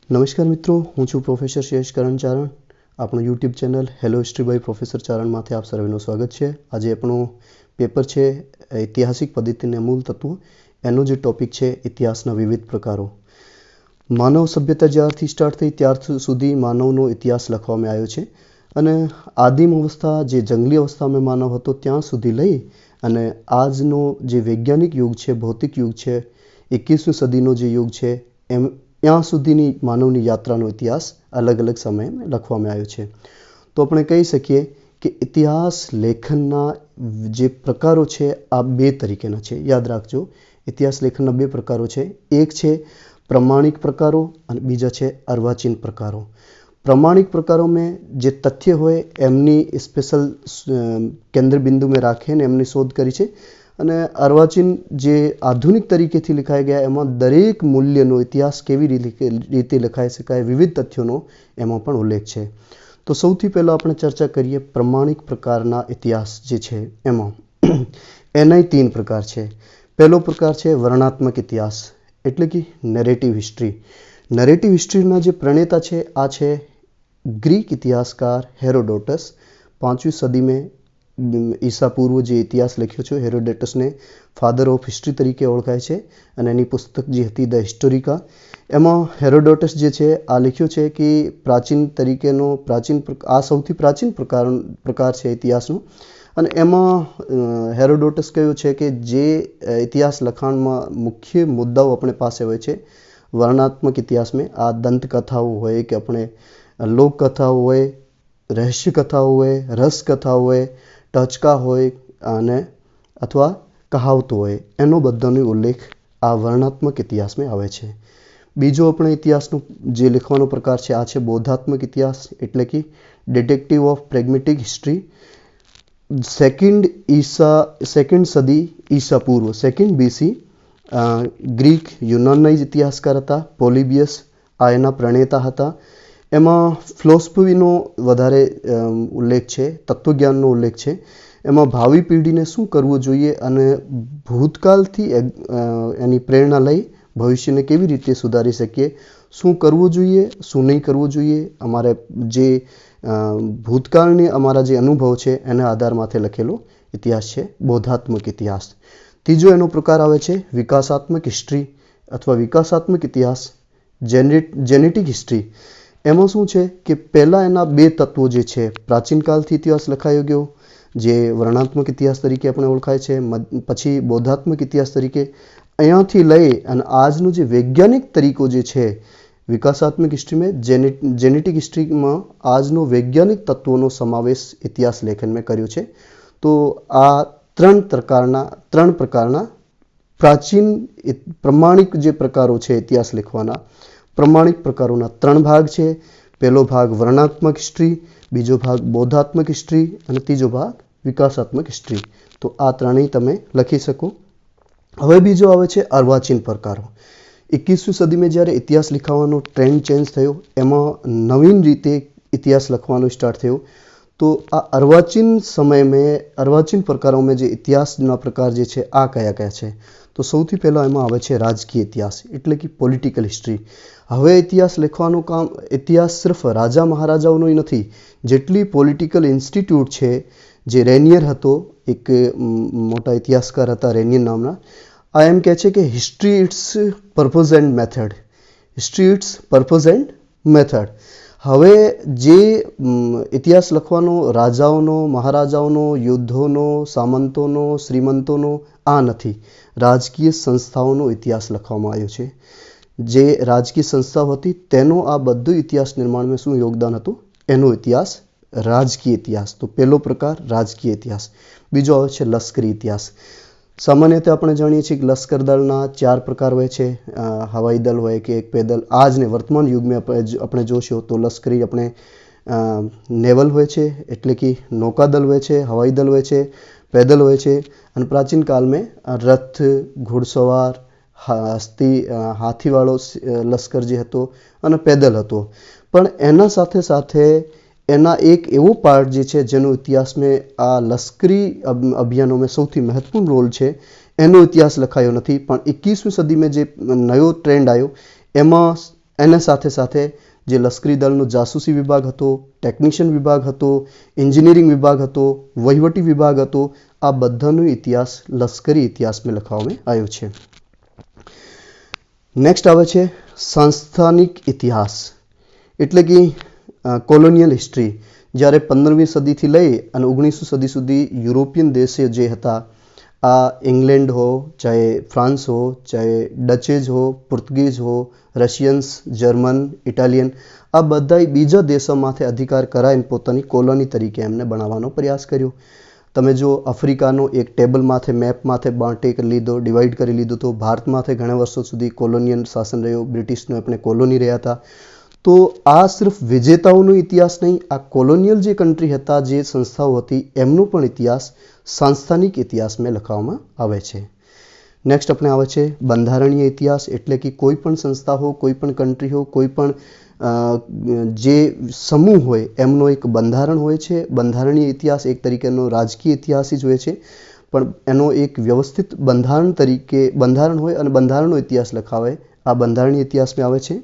નમસ્કાર મિત્રો, હું છું પ્રોફેસર શ્રેયસ કરણ ચારણ. આપણું YouTube channel hello history by professor ચારણમાંથી આપ સર્વેનું સ્વાગત છે. આજે આપણું પેપર છે ઐતિહાસિક પદ્ધતિને મૂળ તત્વો. એનો જે ટોપિક છે ઇતિહાસના વિવિધ પ્રકારો. માનવ સભ્યતા જ્યારથી સ્ટાર્ટ થઈ ત્યાર સુધી માનવનો ઇતિહાસ લખવામાં આવ્યો છે અને આદિમ અવસ્થા જે જંગલી અવસ્થામાં માનવ હતો ત્યાં સુધી લઈ અને આજનો જે વૈજ્ઞાનિક યુગ છે, ભૌતિક યુગ છે, 21મી સદીનો જે યુગ છે, એમ ત્યાં સુધીની માનવની યાત્રાનો ઇતિહાસ અલગ અલગ સમયે લખવામાં આવ્યો છે. તો આપણે કહી શકીએ કે ઇતિહાસ લેખનના જે પ્રકારો છે આ બે તરીકેના છે. યાદ રાખજો, ઇતિહાસ લેખનના બે પ્રકારો છે. એક છે પ્રમાણિક પ્રકારો અને બીજા છે અર્વાચીન પ્રકારો. પ્રમાણિક પ્રકારોમાં જે તથ્ય હોય એમની સ્પેશિયલ કેન્દ્ર બિંદુમાં રાખીને એમની શોધ કરી છે અને અર્વાચીન જે આધુનિક તરીકેથી લખાઈ ગયા એમાં દરેક મૂલ્યનો ઇતિહાસ કેવી રીતે લખાઈ શકાય, વિવિધ તથ્યોનો એમાં પણ ઉલ્લેખ છે. તો સૌથી પહેલાં આપણે ચર્ચા કરીએ પ્રમાણિક પ્રકારના ઇતિહાસ જે છે એમાં. એના 3 પ્રકાર છે. પહેલો પ્રકાર છે વર્ણનાત્મક ઇતિહાસ એટલે કે નરેટિવ હિસ્ટ્રી. નરેટિવ હિસ્ટ્રીના જે પ્રણેતા છે આ છે ગ્રીક ઇતિહાસકાર હેરોડોટસ. 5મી સદીમાં ઈસા પૂર્વ જે ઇતિહાસ લખ્યો છે હેરોડોટસને ફાધર ઓફ હિસ્ટ્રી તરીકે ઓળખાય છે અને એની પુસ્તક જે હતી ધ હિસ્ટોરિકા, એમાં હેરોડોટસ જે છે આ લખ્યો છે કે પ્રાચીન તરીકેનો આ સૌથી પ્રાચીન પ્રકાર છે ઇતિહાસનો. અને એમાં હેરોડોટસ કહ્યું છે કે જે ઇતિહાસ લખાણમાં મુખ્ય મુદ્દાઓ આપણે પાસે હોય છે વર્ણનાત્મક ઇતિહાસમાં, આ દંતકથાઓ હોય કે આપણે લોકકથાઓ હોય, રહસ્ય કથાઓ હોય, રસકથાઓ હોય, ટચકા હોય અને અથવા કહાવતો હોય, એનો બધાનો ઉલ્લેખ આ વર્ણનાત્મક ઇતિહાસમાં આવે છે. બીજો આપણે ઇતિહાસનો જે લખવાનો પ્રકાર છે આ છે બોધાત્મક ઇતિહાસ એટલે કે ડિટેક્ટિવ ઓફ પ્રેગ્મેટિક હિસ્ટ્રી. સેકન્ડ સદી ઈસા પૂર્વ, 2nd BC ગ્રીક યુનાનના ઇતિહાસકાર હતા પોલિબિયસ, આ એના પ્રણેતા હતા. એમાં ફિલોસોફીનો વધારે ઉલ્લેખ છે, તત્વજ્ઞાનનો ઉલ્લેખ છે. એમાં ભાવિ પેઢીને શું કરવું જોઈએ અને ભૂતકાળથી એની પ્રેરણા લઈ ભવિષ્યને કેવી રીતે સુધારી શકીએ, શું કરવું જોઈએ, શું નહીં કરવું જોઈએ, અમારે જે ભૂતકાળની અમારા જે અનુભવ છે એના આધાર માથે લખેલો ઇતિહાસ છે બોધાત્મક ઇતિહાસ. ત્રીજો એનો પ્રકાર આવે છે વિકાસાત્મક હિસ્ટ્રી અથવા વિકાસાત્મક ઇતિહાસ, જેનેટિક હિસ્ટ્રી. એમાં શું છે કે પહેલાં એના બે તત્વો જે છે પ્રાચીન કાળથી ઇતિહાસ લખાયો ગયો જે વર્ણનાત્મક ઇતિહાસ તરીકે આપણે ઓળખાય છે, પછી બોધાત્મક ઇતિહાસ તરીકે. અહીંયાથી લઈ અને આજનો જે વૈજ્ઞાનિક તરીકો જે છે વિકાસાત્મક હિસ્ટ્રીમાં, જેનેટિક હિસ્ટ્રીમાં આજનો વૈજ્ઞાનિક તત્વોનો સમાવેશ ઇતિહાસ લેખનમાં કર્યો છે. તો આ ત્રણ પ્રકારના પ્રાચીન પ્રમાણિક જે પ્રકારો છે ઇતિહાસ લખવાના, પ્રમાણિક પ્રકારોના 3 ભાગ છે. પહેલો ભાગ વર્ણનાત્મક હિસ્ટ્રી, બીજો ભાગ બોધાત્મક હિસ્ટ્રી અને ત્રીજો ભાગ વિકાસાત્મક હિસ્ટ્રી. તો આ ત્રણેય તમે લખી શકો. હવે બીજો આવે છે અર્વાચીન પ્રકારો. 21મી સદીમાં જ્યારે ઇતિહાસ લખવાનો ટ્રેન્ડ ચેન્જ થયો, એમાં નવીન રીતે ઇતિહાસ લખવાનો સ્ટાર્ટ થયો. તો આ અર્વાચીન સમયમાં અર્વાચીન પ્રકારોમાં જે ઇતિહાસના પ્રકાર જે છે આ કયા કયા છે? તો સૌથી પહેલાં એમાં આવે છે રાજકીય ઇતિહાસ એટલે કે પોલિટિકલ હિસ્ટ્રી. હવે ઇતિહાસ લખવાનું કામ ઇતિહાસ સિર્ફ રાજા મહારાજાઓનો નથી, જેટલી પોલિટિકલ ઇન્સ્ટિટ્યૂટ છે, જે રેનિયર હતો, એક મોટા ઇતિહાસકાર હતા રેનિયર નામના, આ એમ કહે છે કે history its purpose and method. History its purpose and method. હવે જે ઇતિહાસ લખવાનો રાજાઓનો, મહારાજાઓનો, યુદ્ધોનો, સામંતોનો, શ્રીમંતોનો આ નથી, રાજકીય સંસ્થાઓનો ઇતિહાસ લખવામાં આવ્યો છે. જે રાજકીય સંસ્થાઓ હતી તેનો આ બધું ઇતિહાસ નિર્માણમાં શું યોગદાન હતું, એનો ઇતિહાસ રાજકીય ઇતિહાસ. તો પહેલો પ્રકાર રાજકીય ઇતિહાસ. બીજો આવે છે લશ્કરી ઇતિહાસ. સામાન્યતઃ આપણે જાણીએ છીએ કે લશ્કર દળના 4 પ્રકાર હોય છે, હવાઈ દળ હોય કે એક પેદલ. આજને વર્તમાન યુગમાં આપણે જોશું તો લશ્કરી આપણે નેવલ હોય છે એટલે કે નૌકાદળ હોય છે, હવાઈ દળ હોય છે, પેદલ હોય છે અને પ્રાચીન કાળમાં રથ, ઘોડસવાર, હાથીવાળો લશ્કર જે હતો અને પેદલ હતો. પણ એના સાથે સાથે એના એક એવો પાર્ટ જે છે જેનો ઇતિહાસમાં આ લશ્કરી અભિયાનોમાં સૌથી મહત્વપૂર્ણ રોલ છે, એનો ઇતિહાસ લખાયો નથી. પણ 21મી સદીમાં જે નવો ટ્રેન્ડ આવ્યો એમાં એના સાથે સાથે જે લશ્કરી દળનો જાસૂસી વિભાગ હતો, ટેકનિશિયન વિભાગ હતો, એન્જિનિયરિંગ વિભાગ હતો, વહીવટી વિભાગ હતો, આ બધાનો ઇતિહાસ લશ્કરી ઇતિહાસમાં લખવામાં આવ્યો છે. નેક્સ્ટ આવે છે સંસ્થાનિક ઇતિહાસ, એટલે કે કોલોનિયલ હિસ્ટ્રી. જ્યારે 15મી સદીથી લઈ અને 19મી સદી સુધી યુરોપિયન દેશો જે હતા, આ ઇંગ્લેન્ડ હો, ચાહે ફ્રાન્સ હો, ચાહે ડચેજ હો, પોર્ટુગીઝ હો, રશિયન્સ, જર્મન, ઇટાલિયન, આ બધાય બીજા દેશોમાંથી અધિકાર કરાવીને પોતાની કોલોની તરીકે એમને બનાવવાનો પ્રયાસ કર્યો. તમે જો આફ્રિકાનો એક ટેબલમાંથી મેપમાંથી બાંટી કરી લીધો, ડિવાઈડ કરી લીધું, તો ભારતમાંથી ઘણા વર્ષો સુધી કોલોનિયલ શાસન રહ્યો, બ્રિટિશનો આપણે કોલોની રહ્યા હતા. તો આ સિર્ફ વિજેતાઓનો ઇતિહાસ નહીં, આ કોલોનિયલ જે કન્ટ્રી હતા, જે સંસ્થાઓ હતી, એમનો પણ ઇતિહાસ સંસ્થાનિક ઇતિહાસમાં લખવામાં આવે છે. નેક્સ્ટ આપણે આવે છે બંધારણીય ઇતિહાસ, એટલે કે કોઈ પણ સંસ્થા હો, કોઈ પણ કન્ટ્રી હો, કોઈ પણ જે સમૂહ હોય એમનો એક બંધારણ હોય છે. બંધારણીય ઇતિહાસ એક તરીકેનો રાજકીય ઇતિહાસ જ હોય છે, પણ એનો એક વ્યવસ્થિત બંધારણ તરીકે બંધારણ હોય અને બંધારણનો ઇતિહાસ લખાવે, આ બંધારણીય ઇતિહાસમાં આવે છે.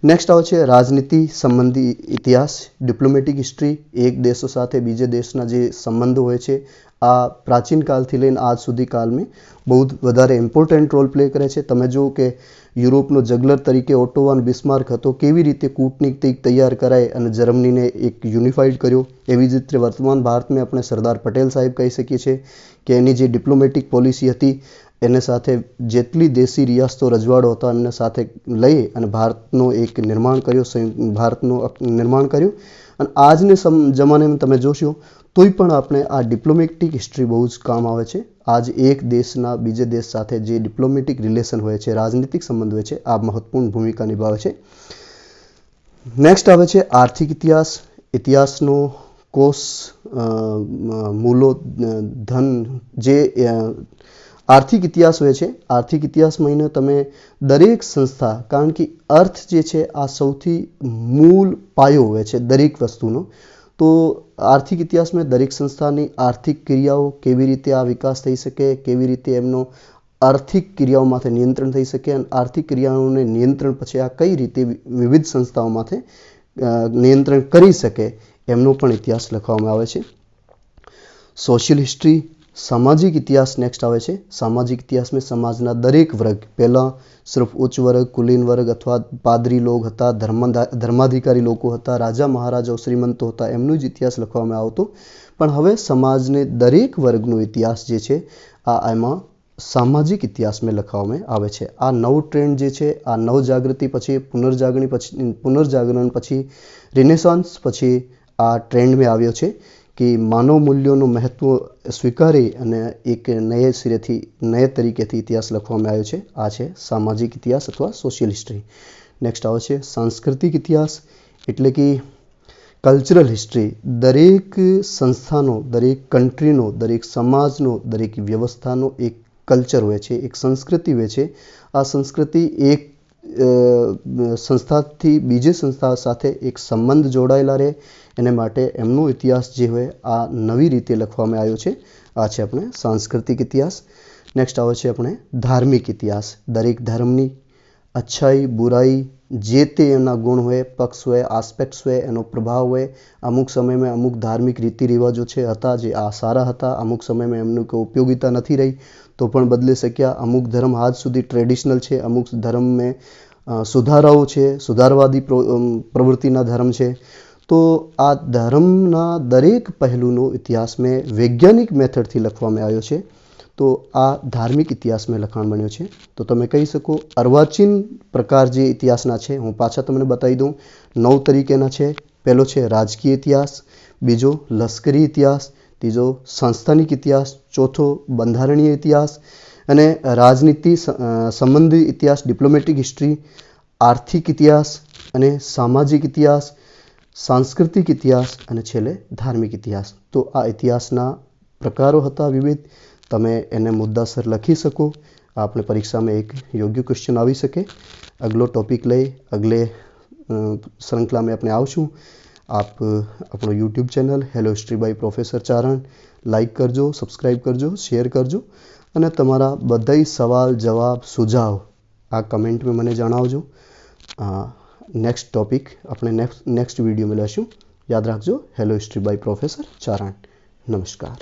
નેક્સ્ટ આવે છે રાજનીતિ સંબંધી ઇતિહાસ, ડિપ્લોમેટિક હિસ્ટ્રી. એક દેશો સાથે બીજે દેશના જે સંબંધો હોય છે, આ પ્રાચીન કાળથી લઈને આજ સુધી કાળમાં બહુ વધારે ઇમ્પોર્ટન્ટ રોલ પ્લે કરે છે. તમે જુઓ કે યુરોપનો જગલર તરીકે ઓટો વાન બિસ્માર્ક હતો, કેવી રીતે કૂટનીતિક તૈયાર કરાય અને જર્મનીને એક યુનિફાઈડ કર્યો. એવી જ રીતે વર્તમાન ભારતમાં આપણે સરદાર પટેલ સાહેબ કહી શકીએ છીએ કે એની જે ડિપ્લોમેટિક પોલિસી હતી એને સાથે જેટલી દેશી રિયાસતો રજવાડો હતા એમને સાથે લઈ અને ભારતનો એક નિર્માણ કર્યો, સંયુક્ત ભારતનું નિર્માણ કર્યું. અને આજને જમાનામાં તમે જોશો તોય પણ આપણે આ ડિપ્લોમેટિક હિસ્ટ્રી બહુ જ કામ આવે છે. આજ એક દેશના બીજે દેશ સાથે જે ડિપ્લોમેટિક રિલેશન હોય છે, રાજનીતિક સંબંધ હોય છે, આ મહત્વપૂર્ણ ભૂમિકા નિભાવે છે. નેક્સ્ટ આવે છે આર્થિક ઇતિહાસ. ઇતિહાસનો કોષ, મૂલો, ધન, જે આર્થિક ઇતિહાસ હોય છે. આર્થિક ઇતિહાસમાં તમે દરેક સંસ્થા, કારણ કે અર્થ જે છે આ સૌથી મૂળ પાયો હોય છે દરેક વસ્તુનો. તો આર્થિક ઇતિહાસમાં દરેક સંસ્થાની આર્થિક ક્રિયાઓ કેવી રીતે આ વિકાસ થઈ શકે, કેવી રીતે એમનો આર્થિક ક્રિયાઓમાંથી નિયંત્રણ થઈ શકે, અને આર્થિક ક્રિયાઓને નિયંત્રણ પછી આ કઈ રીતે વિવિધ સંસ્થાઓમાંથી નિયંત્રણ કરી શકે, એમનો પણ ઇતિહાસ લખવામાં આવે છે. સોશિયલ હિસ્ટ્રી, સામાજિક ઇતિહાસ નેક્સ્ટ આવે છે. સામાજિક ઇતિહાસમાં સમાજના દરેક વર્ગ, પહેલાં સિર્ફ ઉચ્ચ વર્ગ, કુલીન વર્ગ અથવા પાદરી લોક હતા, ધર્માધિકારી લોકો હતા, રાજા મહારાજાઓ, શ્રીમંતો હતા, એમનો જ ઇતિહાસ લખવામાં આવતો. પણ હવે સમાજને દરેક વર્ગનો ઇતિહાસ જે છે એમાં સામાજિક ઇતિહાસમાં લખવામાં આવે છે. આ નવ ટ્રેન્ડ જે છે, આ નવજાગૃતિ પછી પુનર્જાગરણ પછી રિનેસાન્સ પછી આ ટ્રેન્ડમાં આવ્યો છે કે માનવ મૂલ્યોનું મહત્વ સ્વીકારી અને એક નયે સિરેથી નયે તરીકેથી ઇતિહાસ લખવામાં આવ્યો છે. આ છે સામાજિક ઇતિહાસ અથવા સોશિયલ હિસ્ટ્રી. નેક્સ્ટ આવે છે સાંસ્કૃતિક ઇતિહાસ, એટલે કે કલ્ચરલ હિસ્ટ્રી. દરેક સંસ્થાનો, દરેક કન્ટ્રીનો, દરેક સમાજનો, દરેક વ્યવસ્થાનો એક કલ્ચર હોય છે, એક સંસ્કૃતિ હોય છે. આ સંસ્કૃતિ એક સંસ્થાથી બીજી સંસ્થા સાથે એક સંબંધ જોડાયેલા રહે, એને માટે એમનો ઇતિહાસ જે હોય આ નવી રીતે લખવામાં આવ્યો છે. આ છે આપણે સાંસ્કૃતિક ઇતિહાસ. નેક્સ્ટ આવે છે આપણે ધાર્મિક ઇતિહાસ. દરેક ધર્મની અચ્છાઈ, બુરાઈ, જે તે એના ગુણ હોય, પક્ષ હોય, આસ્પેક્ટ્સ હોય, એનો પ્રભાવ હોય. અમુક સમયમાં અમુક ધાર્મિક રીતિ રિવાજો છે હતા જે આ સારા હતા, અમુક સમયમાં એમનું કોઈ ઉપયોગિતા નથી રહી તો પણ બદલી શક્યા. અમુક ધર્મ આજ સુધી ટ્રેડિશનલ છે, અમુક ધર્મમાં સુધારાઓ છે, સુધારવાદી પ્રવૃત્તિના ધર્મ છે. તો આ ધર્મના દરેક પહેલુંનો ઇતિહાસમાં વૈજ્ઞાનિક મેથડથી લખવામાં આવ્યો છે. તો આ ધાર્મિક ઇતિહાસમાં લખાણ બન્યો છે. તો તમે કહી શકો અર્વાચીન પ્રકાર જે ઇતિહાસના છે, હું પાછા તમને બતાવી દઉં, 9 તરીકેના છે. પહેલો છે રાજકીય ઇતિહાસ, બીજો લશ્કરી ઇતિહાસ, ત્રીજો સંસ્થાનિક ઇતિહાસ, ચોથો બંધારણીય ઇતિહાસ અને રાજનીતિ સંબંધી ઇતિહાસ, ડિપ્લોમેટિક હિસ્ટ્રી, આર્થિક ઇતિહાસ અને સામાજિક ઇતિહાસ, સાંસ્કૃતિક ઇતિહાસ અને છેલ્લે ધાર્મિક ઇતિહાસ. તો આ ઇતિહાસના પ્રકારો હતા વિવિધ. તમે એને મુદ્દાસર લખી શકો. આપણે પરીક્ષામાં એક યોગ્ય ક્વેશ્ચન આવી શકે. અગલો ટોપિક લઈ અગલે શ્રૃંખલામાં આપણે આવશું. આપ આપણો YouTube channel hello history by professor Charan like કરજો, સબસ્ક્રાઈબ કરજો, શેર કરજો અને તમારા બધાય સવાલ જવાબ સુઝાવ આ કમેન્ટમાં મને જણાવજો. નેક્સ્ટ ટોપિક આપણે નેક્સ્ટ વિડીયોમાં લઈશું. યાદ રાખજો. હેલો હિસ્ટ્રી બાય પ્રોફેસર ચારણ. નમસ્કાર.